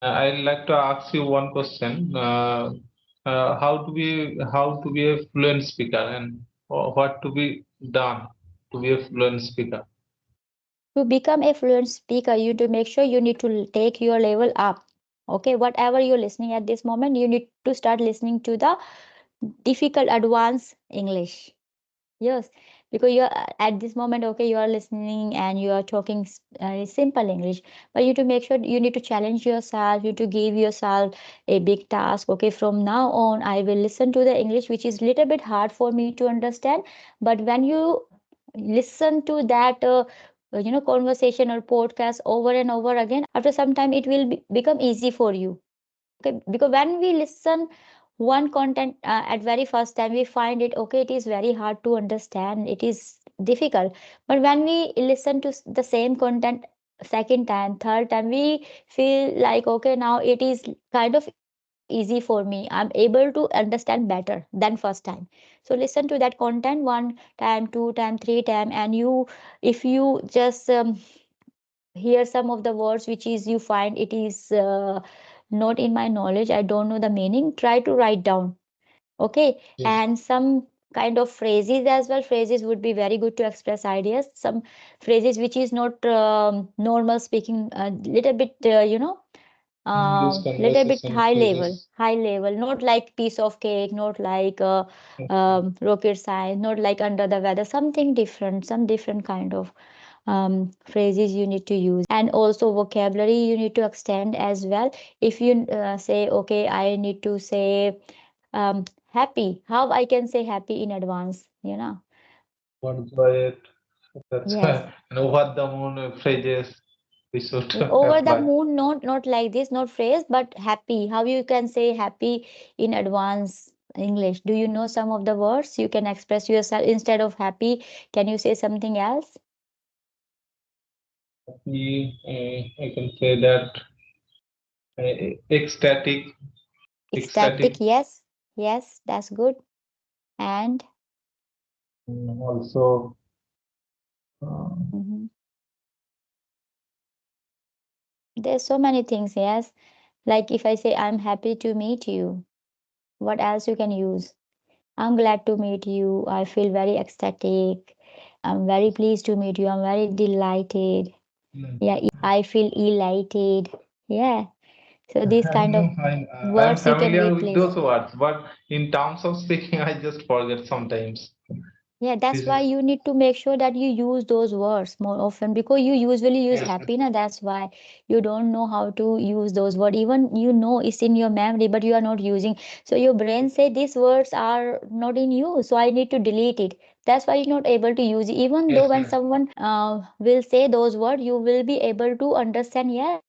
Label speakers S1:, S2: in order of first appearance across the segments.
S1: I'd like to ask you one question. How to be a fluent speaker, and what to be done to be a fluent speaker?
S2: To become a fluent speaker, you to make sure you need to take your level up. Okay, whatever you're listening at this moment, you need to start listening to the difficult advanced English. Yes, because you're at this moment, okay, you are listening and you are talking simple English, but you to make sure you need to challenge yourself, you to give yourself a big task. Okay, from now on, I will listen to the English, which is little bit hard for me to understand. But when you listen to that, conversation or podcast over and over again, after some time, it will become easy for you. Okay, because when we listen one content at very first time, we find it okay, it is very hard to understand, it is difficult. But when we listen to the same content second time, third time, we feel like okay, now it is kind of easy for me, I'm able to understand better than first time. So listen to that content one time, two time, three time, and you, if you just here some of the words which is you find it is not in my knowledge, I don't know the meaning, try to write down. Okay,
S1: Yes.
S2: and some kind of phrases as well. Phrases would be very good to express ideas. Some phrases which is not normal speaking, a little bit
S1: English
S2: little bit
S1: conversation phrases.
S2: high level, not like piece of cake, not like
S1: Okay.
S2: rocket science, not like under the weather, something different, some different kind of phrases you need to use. And also vocabulary you need to extend as well. If you say okay, I need to say happy, how I can say happy in advance,
S1: What joy it. That's
S2: yes.
S1: and over the moon phrases we should
S2: Over the
S1: apply.
S2: moon, not like this, not phrase, but happy, how you can say happy in advance English. Do you know some of the words you can express yourself instead of happy? Can you say something else?
S1: I can say that ecstatic,
S2: Ecstatic,
S1: ecstatic.
S2: yes. Yes, that's good. And
S1: Also, uh,
S2: mhm, there's so many things, yes. Like if I say I'm happy to meet you, what else you can use? I'm glad to meet you, I feel very ecstatic, I'm very pleased to meet you, I'm very delighted.
S1: mm,
S2: Yeah, I feel elated. Yeah. So these kind of
S1: I'm
S2: words you can
S1: familiar with
S2: replace.
S1: those words, but in terms of speaking, I just forget sometimes.
S2: Yeah, that's
S1: This
S2: why
S1: is
S2: you need to make sure that you use those words more often because you usually use
S1: yes,
S2: happy, na. That's why you don't know how to use those words. Even you know it's in your memory, but you are not using. So your brain say these words are not in you, so I need to delete it. That's why you're not able to use it. Even though
S1: yes,
S2: when
S1: yes.
S2: someone will say those words, you will be able to understand. Yes,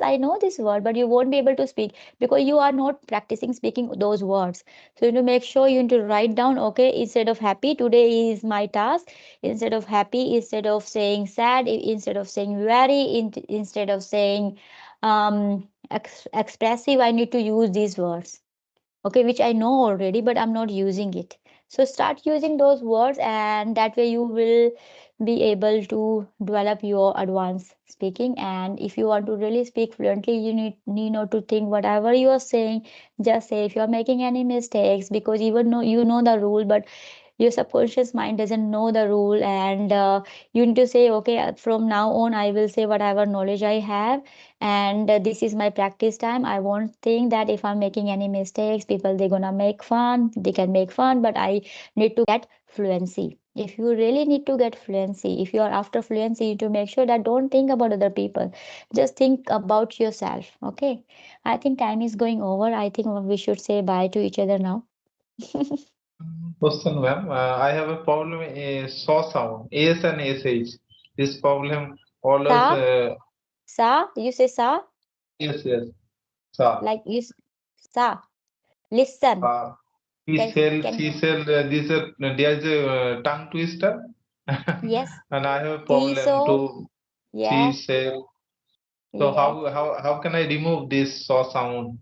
S2: I know this word, but you won't be able to speak because you are not practicing speaking those words. So you need to make sure you need to write down, okay, instead of happy, today is my task. Instead of happy, instead of saying sad, instead of saying very, instead of saying expressive, I need to use these words, okay, which I know already, but I'm not using it. So start using those words, and that way you will be able to develop your advanced speaking. And if you want to really speak fluently, you need not to think whatever you are saying. Just say if you are making any mistakes, because even though you know the rule, but your subconscious mind doesn't know the rule, and you need to say okay, from now on I will say whatever knowledge I have, and this is my practice time. I won't think that if I'm making any mistakes, people they're gonna make fun, they can make fun, but I need to get fluency. If you really need to get fluency, if you are after fluency, you need to make sure that don't think about other people, just think about yourself. Okay, I think time is going over. I think we should say bye to each other now.
S1: Question, ma'am. I have a problem. Saw sound. S and SH. This problem
S2: Sa,
S1: always.
S2: you say sa,
S1: Yes, yes. Saw.
S2: like sa, listen.
S1: Uh, he
S2: Can
S1: sell.
S2: can
S1: He sell. This. There's a tongue twister,
S2: yes.
S1: and I have a
S2: See,
S1: problem
S2: so
S1: to she
S2: yeah,
S1: sell. So
S2: yeah.
S1: how can I remove this saw sound?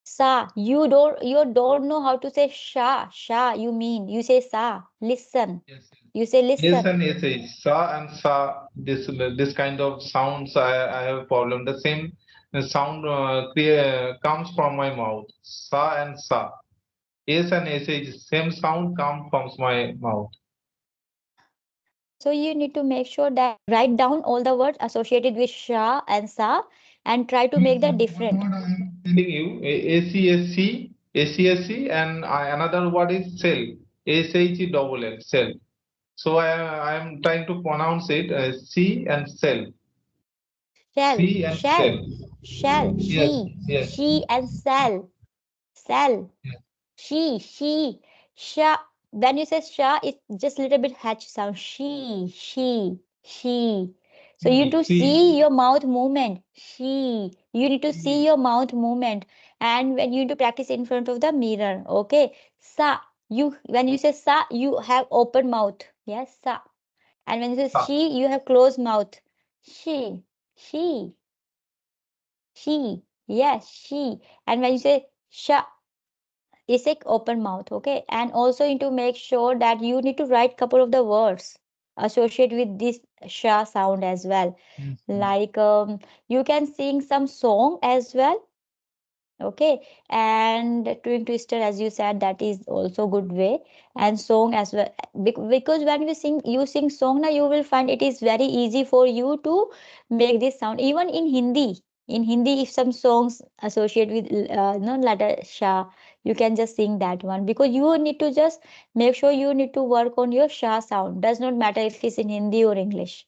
S2: Sa, you don't know how to say sha, sha. You mean you say sa. Listen.
S1: Yes.
S2: You say
S1: Yes
S2: listen.
S1: and SH. Sa and sa. This kind of sounds. I have a problem. The same. sound comes from my mouth. Sa and sa. S and sh, same sound comes from my mouth.
S2: So you need to make sure that write down all the words associated with sha and sa and try to make that
S1: What
S2: different.
S1: I'm telling you, ACSC, ACSC, and another word is cell, SH double L, cell. So I am trying to pronounce it C and cell,
S2: Shell,
S1: C and
S2: shell,
S1: cell.
S2: shell,
S1: Yes, yes,
S2: she and cell, cell.
S1: yes.
S2: She, sha. When you say sha, it's just a little bit hatch sound. She. So you need to see
S1: C.
S2: your mouth movement. She. You need to see your mouth movement. And when you need to practice in front of the mirror. Okay. Sa. You when you say sa, you have open mouth. Yes, sa. And when you say
S1: Sa.
S2: she, you have closed mouth. She. She. She. Yes, she. And when you say sha, is like open mouth. Okay, and also need to make sure that you need to write couple of the words associated with this sha sound as well,
S1: Mhm.
S2: like you can sing some song as well. Okay, and twin twister, as you said, that is also good way, and song as well. Because when you sing song now, you will find it is very easy for you to make this sound. Even in Hindi, if some songs associate with no letter sha, you can just sing that one, because you need to just make sure you need to work on your sha sound. Does not matter if it's in Hindi or English.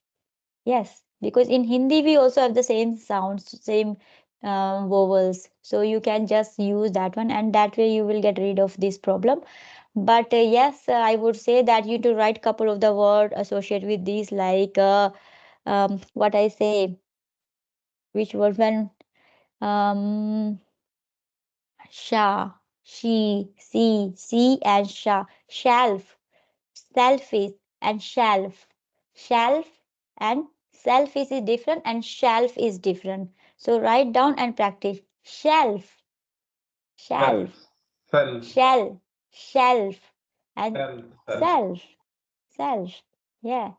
S2: Yes, because in Hindi we also have the same sounds, same vowels. So you can just use that one, and that way you will get rid of this problem. But yes, I would say that you need to write couple of the word associated with these, like what I say, which word when um sha, she, and sha, shelf, selfish and shelf. Shelf and selfish is different and shelf is different. So write down and practice. Shelf,
S1: Self,
S2: shelf,
S1: self,
S2: shell, shelf, and
S1: self, self.
S2: self, self. Yeah.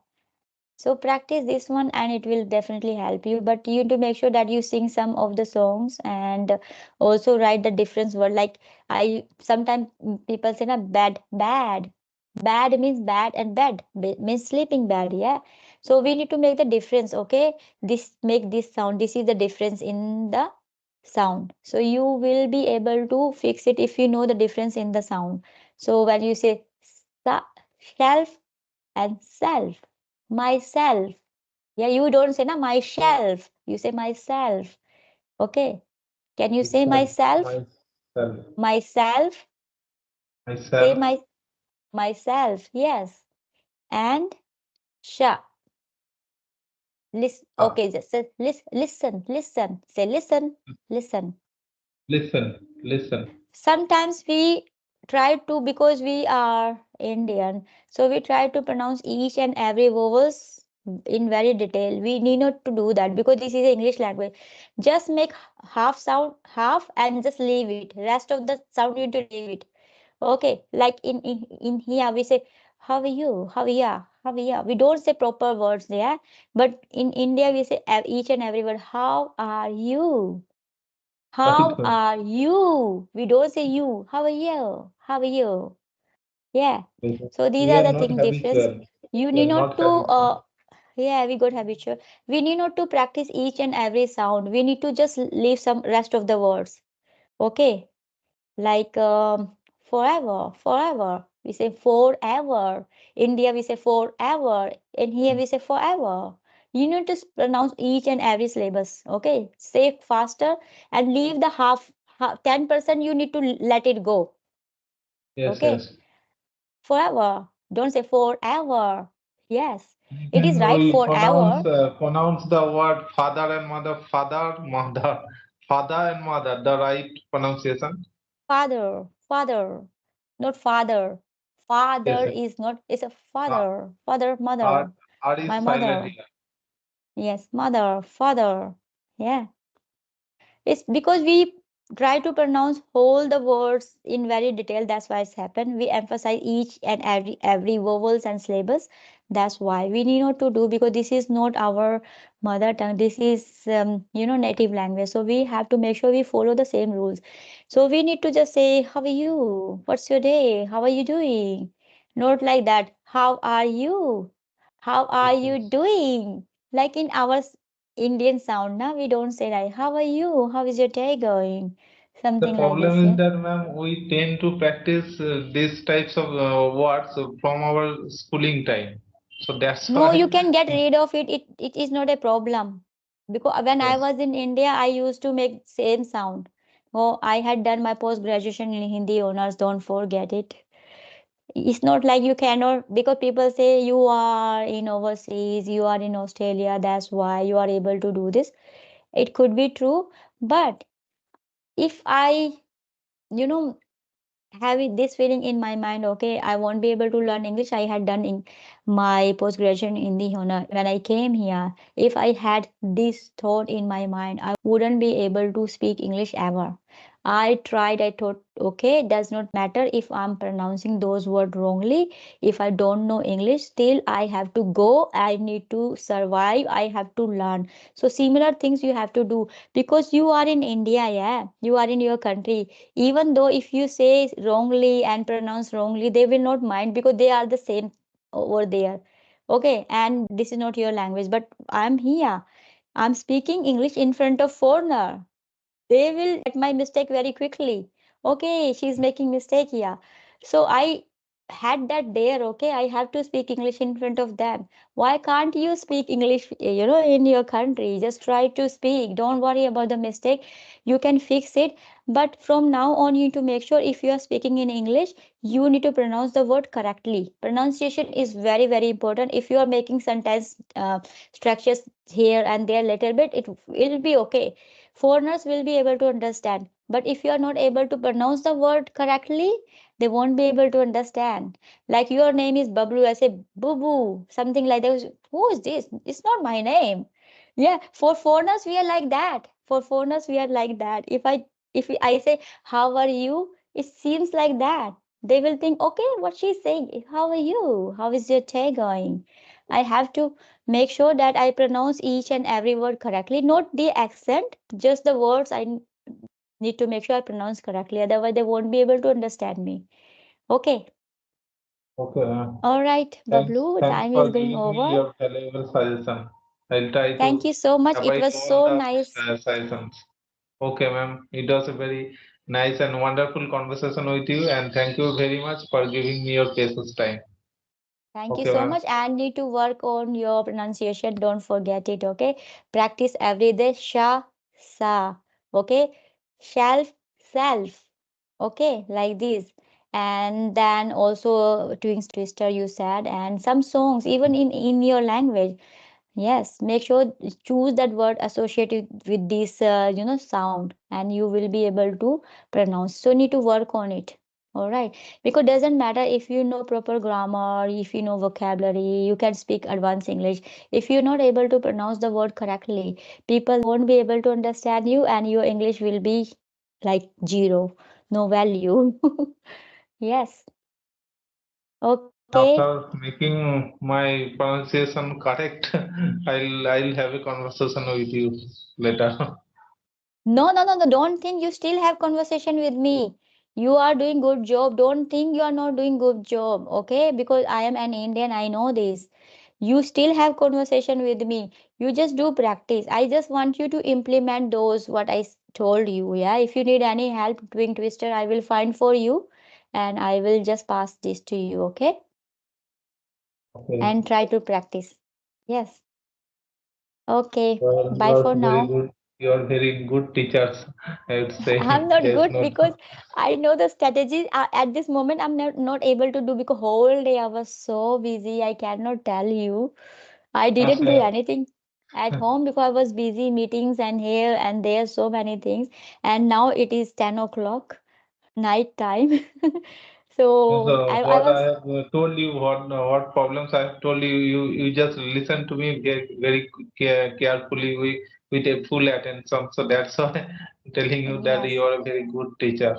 S2: So practice this one and it will definitely help you. But you need to make sure that you sing some of the songs and also write the difference word. Like I sometimes people say na bad, bad. Bad means bad and bed means sleeping bad. Yeah. So we need to make the difference. Okay. This make this sound. This is the difference in the sound. So you will be able to fix it if you know the difference in the sound. So when you say shelf and self, myself. Yeah, you don't say na myself, you say myself. Okay, can you say
S1: Myself,
S2: myself?
S1: myself,
S2: Myself, say
S1: myself.
S2: myself, yes. And sha, listen.
S1: Ah,
S2: Okay, just say listen, say listen.
S1: listen, listen.
S2: Sometimes we try to, because we are Indian, so we try to pronounce each and every vowels in very detail. We need not to do that because this is a English language. Just make half sound, half, and just leave it. Rest of the sound you need to leave it. Okay, like in here we say how are you, how are ya, how are ya. We don't say proper words there, but in India we say each and every word. How are you?
S1: Right,
S2: How
S1: right.
S2: are you? We don't say you. How are you? How are you? Yeah.
S1: Yes.
S2: So these
S1: We
S2: are
S1: are
S2: the
S1: not
S2: thing difference.
S1: habitual.
S2: You
S1: We are
S2: need not
S1: not
S2: to
S1: habitual.
S2: yeah, we got habitual. We need not to practice each and every sound. We need to just leave some rest of the words. Okay. Like forever, forever. We say forever. India we say forever. In here we say forever. You need to pronounce each and every syllabus. Okay, say faster and leave the 10% you need to let it go.
S1: Yes,
S2: Okay,
S1: yes.
S2: forever. Don't say forever. Yes, it is
S1: Then
S2: right
S1: we
S2: forever.
S1: pronounce the word father and mother, father, mother, father and mother, the right pronunciation.
S2: Father, father, not father.
S1: Yes,
S2: Father
S1: yes.
S2: is not. It's a
S1: Ah,
S2: father. Father,
S1: R,
S2: mother.
S1: R
S2: My
S1: is silent
S2: mother.
S1: here.
S2: Yes, mother, father. Yeah. It's because we try to pronounce whole the words in very detail. That's why it's happened. We emphasize each and every vowels and syllables. That's why we need not to do, because this is not our mother tongue. This is native language. So we have to make sure we follow the same rules. So we need to just say, "How are you? What's your day? How are you doing?" Not like that. "How are you? How are
S1: Yes,
S2: you
S1: yes.
S2: doing?" Like in our Indian sound, now we don't say like, "How are you? How is your day going?"
S1: The
S2: Something like this.
S1: problem is
S2: Yeah.
S1: that, ma'am, we tend to practice these types of words from our schooling time. So that's
S2: No, you
S1: why.
S2: can get rid of it. It is not a problem. Because when I
S1: Yes.
S2: was in India, I used to make same sound. Oh, I had done my post graduation in Hindi honors. Don't forget it. It's not like you cannot, because people say you are in overseas, you are in Australia, that's why you are able to do this. It could be true, but if I, you know, having this feeling in my mind, okay, I won't be able to learn English. I had done in my post graduation in the honor. When I came here, if I had this thought in my mind, I wouldn't be able to speak English ever. I tried, I thought, okay, it does not matter if I'm pronouncing those words wrongly. If I don't know English, still I have to go. I need to survive. I have to learn. So similar things you have to do, because you are in India, yeah, you are in your country. Even though if you say wrongly and pronounce wrongly, they will not mind, because they are the same over there. Okay, and this is not your language, but I'm here, I'm speaking English in front of foreigner. They will get my mistake very quickly. Okay, she's making mistake here. So I had that there. Okay, I have to speak English in front of them. Why can't you speak English, in your country? Just try to speak. Don't worry about the mistake. You can fix it. But from now on, you need to make sure if you are speaking in English, you need to pronounce the word correctly. Pronunciation is very, very important. If you are making sentence structures here and there little bit, it will be okay. Foreigners will be able to understand. But if you are not able to pronounce the word correctly, they won't be able to understand. Like your name is Bablu, I say Boo Boo, something like that. Who is this? It's not my name. Yeah, for foreigners we are like that. For foreigners we are like that. If I say how are you, it seems like that. They will think, okay, what she's saying. How are you? How is your day going? I have to make sure that I pronounce each and every word correctly, not the accent, just the words. Need to make sure I pronounce correctly, otherwise they won't be able to understand me. Okay.
S1: Okay.
S2: All right, Bablu,
S1: Thanks
S2: time
S1: for
S2: is going
S1: giving me
S2: over.
S1: your valuable suggestion. I'll try
S2: Thank
S1: to
S2: you so much. It
S1: abide
S2: was
S1: all
S2: so
S1: the
S2: nice.
S1: suggestions. Okay, ma'am. It was a very nice and wonderful conversation with you, and thank you very much for giving me your precious time.
S2: Thank you
S1: Okay,
S2: so
S1: ma'am.
S2: much. And need to work on your pronunciation. Don't forget it. Okay. Practice every day. Sha, sa. Okay. Shelf, self. Okay. Like this. And then also doing twister you said, and some songs even in your language. Yes, make sure choose that word associated with this sound, and you will be able to pronounce. So need to work on it. All right, because doesn't matter if you know proper grammar, if you know vocabulary, you can speak advanced English. If you're not able to pronounce the word correctly, people won't be able to understand you, and your English will be like zero, no value. Yes. Okay.
S1: After making my pronunciation correct, I'll have a conversation with you later.
S2: No, no, no, no. Don't think you still have conversation with me. You are doing good job. Don't think you are not doing good job. Okay? Because I am an Indian. I know this. You still have conversation with me. You just do practice. I just want you to implement those what told you. Yeah. If you need any help doing twister, I will find for you, and I will just pass this to you. Okay?
S1: Okay.
S2: And try to practice. Yes. Okay.
S1: You
S2: Bye
S1: are
S2: for
S1: very
S2: now.
S1: good. You are very good teachers, I would
S2: I'm
S1: say.
S2: not
S1: Yes,
S2: good
S1: not.
S2: because I know the strategies at this moment I'm not able to do, because whole day I was so busy. I cannot tell you. I didn't do anything at home because I was busy meetings and here and there, so many things. And now it is 10 o'clock night time. So
S1: So
S2: I
S1: what I
S2: was,
S1: have told you, what problems I have told you, you just listen to me very carefully with a full attention. So that's why I'm telling you that you
S2: yes,
S1: are a very good teacher.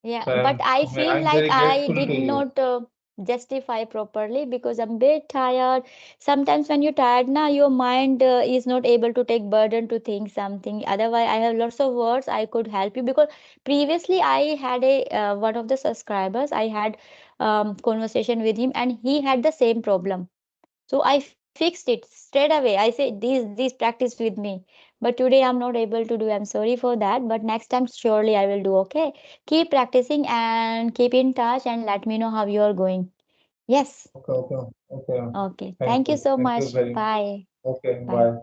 S2: yeah.
S1: So
S2: But I feel
S1: I'm
S2: like
S1: very
S2: I
S1: grateful
S2: did
S1: to you.
S2: not. justify properly because I'm bit tired. Sometimes when you're tired now, your mind is not able to take burden to think something. Otherwise, I have lots of words I could help you because previously I had a one of the subscribers. I had conversation with him and he had the same problem. So I fixed it straight away. I say these practice with me. But today I'm not able to do. I'm sorry for that. But next time surely I will do. Okay. Keep practicing and keep in touch and let me know how you are going. Yes.
S1: Okay, okay, okay.
S2: Okay.
S1: Thank
S2: Thank you
S1: you.
S2: so
S1: Thank you
S2: much.
S1: very much.
S2: Bye.
S1: Okay,
S2: Bye.
S1: bye.